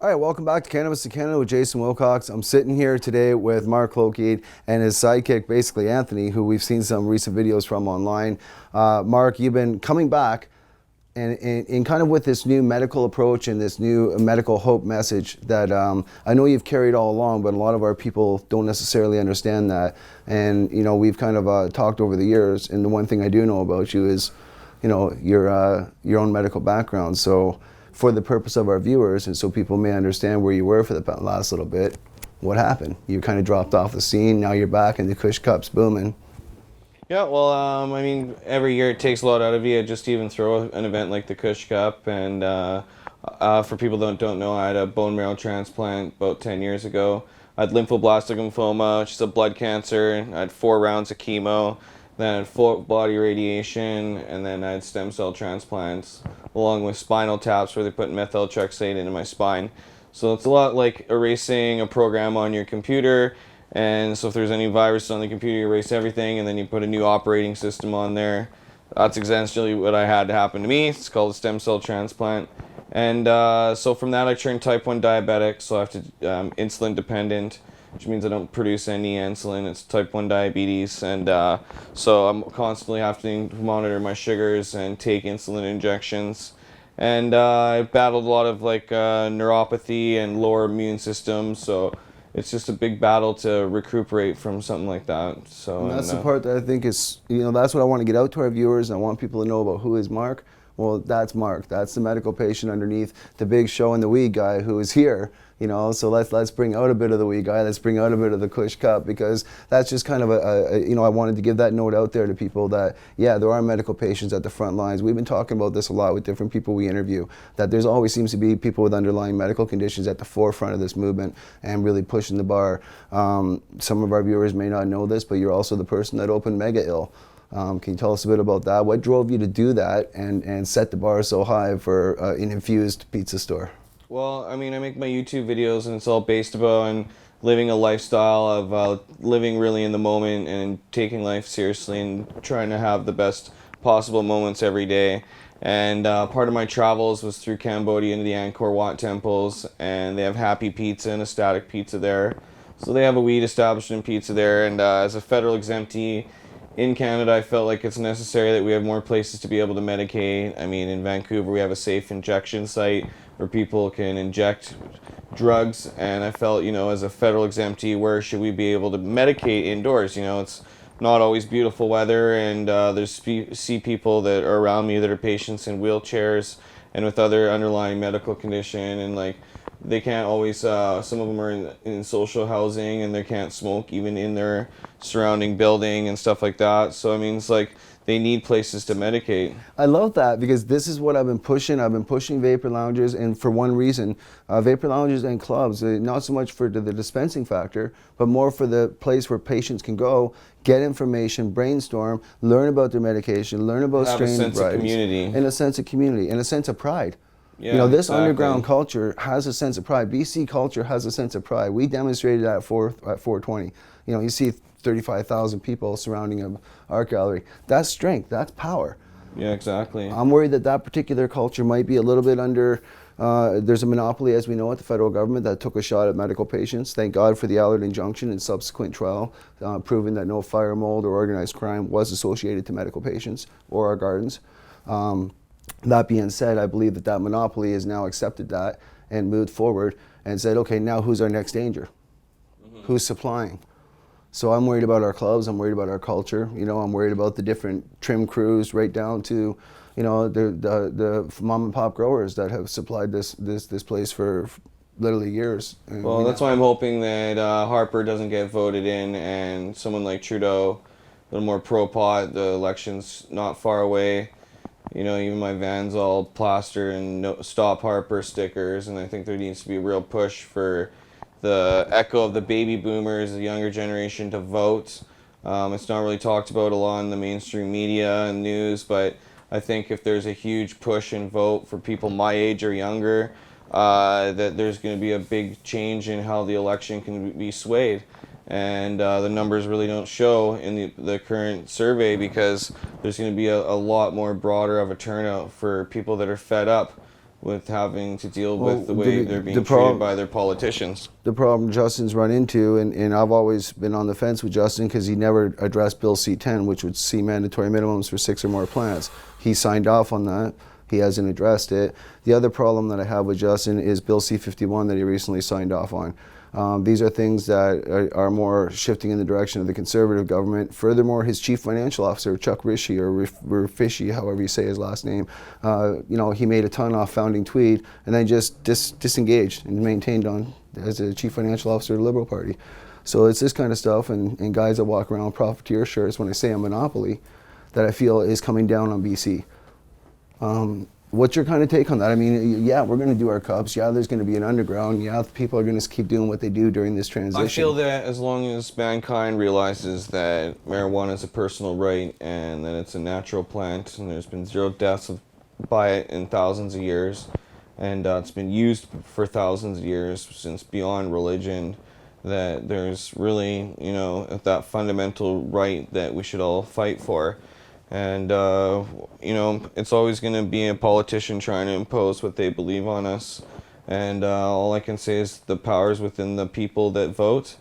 All right, welcome back to Cannabis in Canada with Jason Wilcox. I'm sitting here today with Mark Klokeid and his sidekick, basically Anthony, who we've seen some recent videos from online. Mark, you've been coming back and in kind of with this new medical approach and this new medical hope message that I know you've carried all along, but a lot of our people don't necessarily understand that. And, you know, we've kind of talked over the years, and the one thing I do know about you is, you know, your own medical background. So for the purpose of our viewers, and so people may understand where you were for the last little bit, what happened? You kind of dropped off the scene, now you're back and the Kush Cup's booming. Yeah, well, I mean, every year it takes a lot out of you just to even throw an event like the Kush Cup. And for people that don't know, I had a bone marrow transplant about 10 years ago. I had lymphoblastic lymphoma, which is a blood cancer. I had 4 rounds of chemo, then I had full body radiation, and then I had stem cell transplants, along with spinal taps where they put methotrexate into my spine. So it's a lot like erasing a program on your computer. And so if there's any virus on the computer, you erase everything, and then you put a new operating system on there. That's essentially what I had to happen to me. It's called a stem cell transplant. And so from that, I turned type 1 diabetic, so I have to insulin dependent, which means I don't produce any insulin. It's type 1 diabetes. And so I'm constantly having to monitor my sugars and take insulin injections. And I battled a lot of neuropathy and lower immune system, so it's just a big battle to recuperate from something like that. So And that's the part that I think is, you know, that's what I want to get out to our viewers. And I want people to know about who is Mark. Well, that's Mark. That's the medical patient underneath the big show and the weed guy who is here. You know, so let's bring out a bit of the weed guy. Let's bring out a bit of the Kush Cup, because that's just kind of you know, I wanted to give that note out there to people that, yeah, there are medical patients at the front lines. We've been talking about this a lot with different people we interview, that there's always seems to be people with underlying medical conditions at the forefront of this movement and really pushing the bar. Some of our viewers may not know this, but you're also the person that opened Mega Ill. Can you tell us a bit about that? What drove you to do that and set the bar so high for an infused pizza store? Well, I mean, I make my YouTube videos, and it's all based about living a lifestyle of living really in the moment and taking life seriously and trying to have the best possible moments every day. And part of my travels was through Cambodia into the Angkor Wat temples, and they have Happy Pizza and Ecstatic Pizza there. So they have a weed establishment pizza there, and as a federal exemptee in Canada, I felt like it's necessary that we have more places to be able to medicate. I mean, in Vancouver, we have a safe injection site where people can inject drugs, and I felt, you know, as a federal exemptee, where should we be able to medicate indoors? You know, it's not always beautiful weather, and see people that are around me that are patients in wheelchairs and with other underlying medical condition, and like they can't always, some of them are in social housing and they can't smoke even in their surrounding building and stuff like that. So I mean, it's like they need places to medicate. I love that, because this is what I've been pushing. I've been pushing vapor lounges, and for one reason, vapor lounges and clubs, not so much for the dispensing factor, but more for the place where patients can go, get information, brainstorm, learn about their medication, learn about strain Have a sense of community. and a sense of community, and a sense of pride. Yeah, you know, this exactly. underground culture has a sense of pride. BC culture has a sense of pride. We demonstrated that at 420. You know, you see 35,000 people surrounding an art gallery. That's strength. That's power. Yeah, exactly. I'm worried that that particular culture might be a little bit under. There's a monopoly, as we know, at the federal government that took a shot at medical patients. Thank God for the Allard injunction and subsequent trial, proving that no fire, mold, or organized crime was associated to medical patients or our gardens. That being said, I believe that that monopoly has now accepted that and moved forward and said, okay, now who's our next danger? Mm-hmm. Who's supplying? So I'm worried about our clubs. I'm worried about our culture. You know, I'm worried about the different trim crews, right down to, you know, the mom and pop growers that have supplied this place for literally years. And well, that's why I'm hoping that Harper doesn't get voted in, and someone like Trudeau, a little more pro-pot. The election's not far away. You know, even my van's all plastered and no, Stop Harper stickers, and I think there needs to be a real push for the echo of the baby boomers, the younger generation, to vote. It's not really talked about a lot in the mainstream media and news, but I think if there's a huge push and vote for people my age or younger, that there's going to be a big change in how the election can be swayed. And the numbers really don't show in the current survey, because there's going to be a lot more broader of a turnout for people that are fed up with having to deal with the Well, way they're being treated by their politicians. The problem Justin's run into, and I've always been on the fence with Justin because he never addressed Bill C-10, which would see mandatory minimums for 6 or more plants. He signed off on that. He hasn't addressed it. The other problem that I have with Justin is Bill C-51 that he recently signed off on. These are things that are more shifting in the direction of the conservative government. Furthermore, his chief financial officer, Chuck Rishi, or Rishi, however you say his last name, he made a ton off founding Tweed and then just disengaged and maintained on as a chief financial officer of the Liberal Party. So it's this kind of stuff, and guys that walk around with profiteer shirts when I say a monopoly, that I feel is coming down on BC. What's your kind of take on that? I mean, yeah, we're going to do our cups. Yeah, there's going to be an underground. Yeah, people are going to keep doing what they do during this transition. I feel that as long as mankind realizes that marijuana is a personal right and that it's a natural plant and there's been 0 deaths by it in thousands of years, and it's been used for thousands of years since beyond religion, that there's really, that fundamental right that we should all fight for. And, it's always going to be a politician trying to impose what they believe on us. And all I can say is the power's within the people that vote.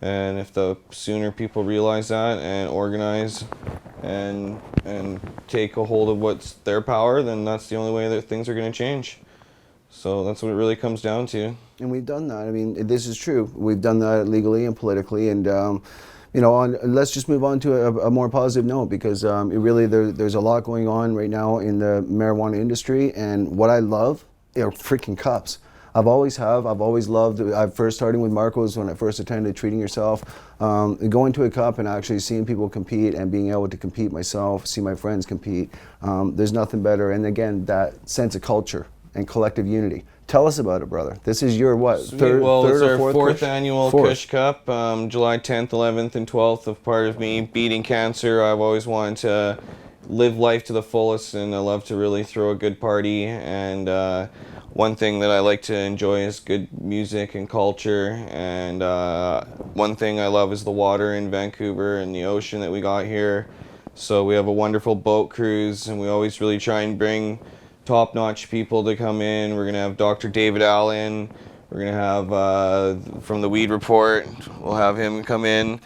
And if the sooner people realize that and organize and take a hold of what's their power, then that's the only way that things are going to change. So that's what it really comes down to. And we've done that. I mean, this is true. We've done that legally and politically. And, let's just move on to a more positive note, because there's a lot going on right now in the marijuana industry. And what I love are freaking cups. I first starting with Marco's when I first attended Treating Yourself, going to a cup and actually seeing people compete and being able to compete myself, see my friends compete. There's nothing better. And again, that sense of culture and collective unity. Tell us about it, brother. This is your third or fourth Kush? annual Kush Cup, July 10th, 11th, and 12th. Of part of me beating cancer, I've always wanted to live life to the fullest, and I love to really throw a good party. And one thing that I like to enjoy is good music and culture. And one thing I love is the water in Vancouver and the ocean that we got here. So we have a wonderful boat cruise, and we always really try and bring top-notch people to come in. We're gonna have Dr. David Allen. We're gonna have from the Weed Report. We'll have him come in.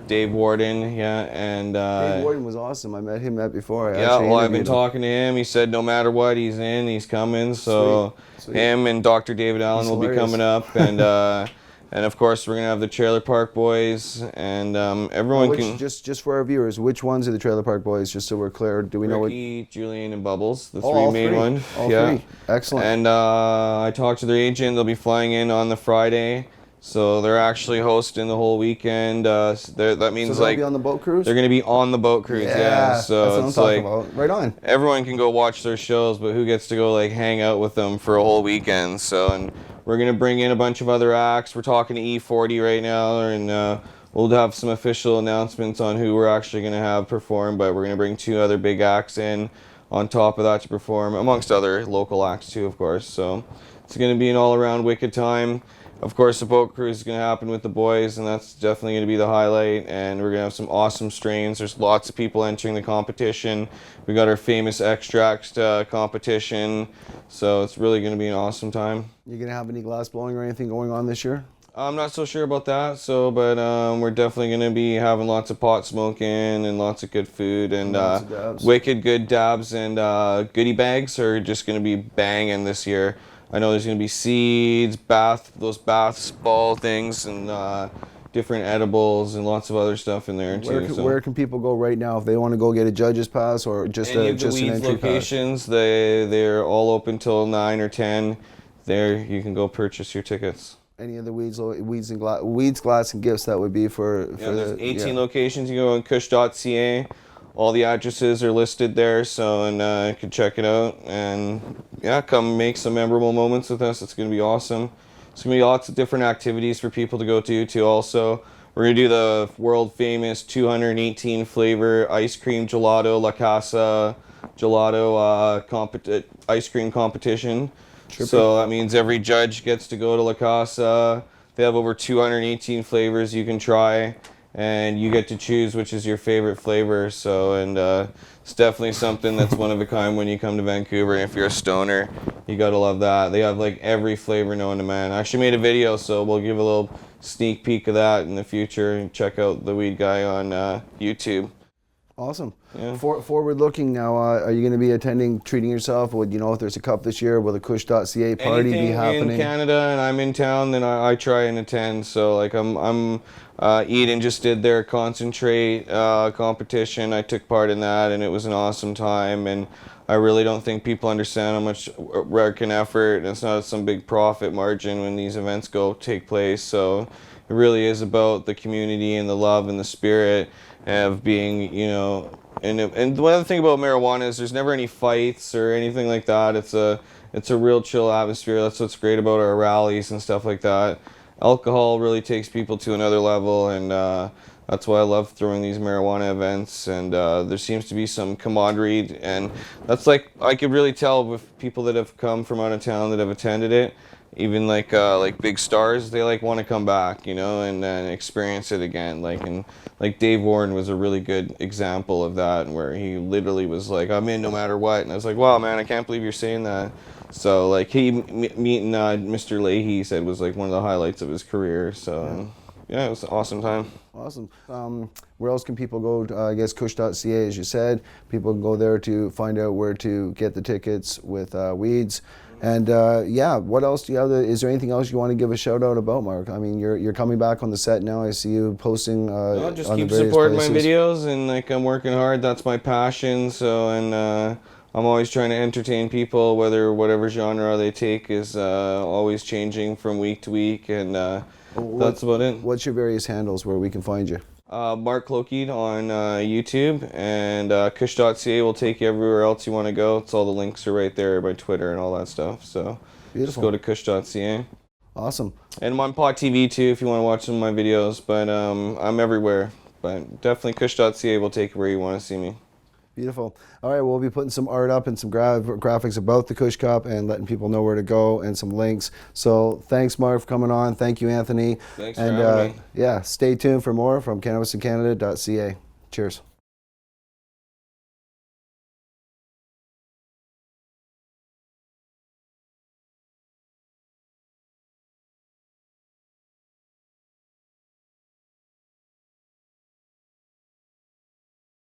Dave Warden, yeah, and Dave Warden was awesome. I met him before. I've been talking to him. He said no matter what, he's in. He's coming. So Sweet. Him and Dr. David Allen will be coming up, and. And of course, we're gonna have the Trailer Park Boys, and everyone can. Just for our viewers, which ones are the Trailer Park Boys? Just so we're clear, do we know what? Ricky, Julian, and Bubbles, the three main ones. All three. Excellent. And I talked to their agent. They'll be flying in on the Friday, so they're actually hosting the whole weekend. That means they'll be on the boat cruise. They're gonna be on the boat cruise. Yeah. So that's what I'm talking about. Right on. Everyone can go watch their shows, but who gets to go hang out with them for a whole weekend? So we're going to bring in a bunch of other acts. We're talking to E40 right now, and we'll have some official announcements on who we're actually going to have perform, but we're going to bring 2 other big acts in on top of that to perform, amongst other local acts too, of course. So it's going to be an all-around wicked time. Of course, the boat cruise is going to happen with the boys, and that's definitely going to be the highlight. And we're going to have some awesome strains. There's lots of people entering the competition. We got our famous extract competition, so it's really going to be an awesome time. You going to have any glass blowing or anything going on this year? I'm not so sure about that. But we're definitely going to be having lots of pot smoking and lots of good food and wicked good dabs, and goodie bags are just going to be banging this year. I know there's going to be seeds, those bath ball things, and different edibles and lots of other stuff in there too. Where can people go right now if they want to go get a judge's pass or just any of just the an Weeds entry locations? Pass? They're all open till 9 or 10. There you can go purchase your tickets. Any of the Weeds, glass and gifts that would be for there's 18 locations. You go on kush.ca. All the addresses are listed there, and you can check it out. And come make some memorable moments with us. It's going to be awesome. There's going to be lots of different activities for people to go to too. Also, we're going to do the world famous 218 flavor ice cream gelato La Casa gelato ice cream competition. Trippy. So that means every judge gets to go to La Casa. They have over 218 flavors you can try. And you get to choose which is your favorite flavor. So, it's definitely something that's one of a kind when you come to Vancouver. And if you're a stoner, You gotta love that. They have like every flavor known to man. I actually made a video, so we'll give a little sneak peek of that in the future. Check out the Weed Guy on YouTube. Awesome. Yeah. Forward looking now, are you going to be attending, treating yourself? Would you know if there's a cup this year? Will the Kush.ca party Anything be happening? in Canada and I'm in town, then I try and attend. So like Eden just did their concentrate competition. I took part in that, and it was an awesome time. And I really don't think people understand how much work and effort, and it's not some big profit margin when these events take place. So it really is about the community and the love and the spirit of being, you know. And the other thing about marijuana is there's never any fights or anything like that. It's a real chill atmosphere. That's what's great about our rallies and stuff like that. Alcohol really takes people to another level, and that's why I love throwing these marijuana events. And there seems to be some camaraderie, and that's like, I could really tell with people that have come from out of town that have attended it. Even like big stars, they like want to come back, you know, and experience it again. Like Dave Warren was a really good example of that, where he literally was like, "I'm in no matter what," and I was like, "Wow, man, I can't believe you're saying that." So like meeting Mr. Leahy, he said, was like one of the highlights of his career. So yeah, it was an awesome time. Awesome. Where else can people go? I guess Kush.ca, as you said, people can go there to find out where to get the tickets with weeds. And yeah, what else do you have? Is there anything else you want to give a shout out about, Mark? I mean, you're coming back on the set now. I see you posting. I'll just on keep the various supporting places. my videos, and like I'm working hard. That's my passion. So I'm always trying to entertain people, whatever genre they take is always changing from week to week, and that's about it. What's your various handles where we can find you? Mark Klokeid on YouTube, and Kush.ca will take you everywhere else you want to go. It's all the links are right there by Twitter and all that stuff. So Beautiful. Just go to Kush.ca. Awesome. And I'm on Pot TV too if you want to watch some of my videos. But I'm everywhere. But definitely Kush.ca will take you where you want to see me. Beautiful. All right, we'll be putting some art up and some graphics about the Kush Cup and letting people know where to go and some links. So thanks, Mark, for coming on. Thank you, Anthony. Thanks for having me. Yeah, stay tuned for more from CannabisInCanada.ca. Cheers.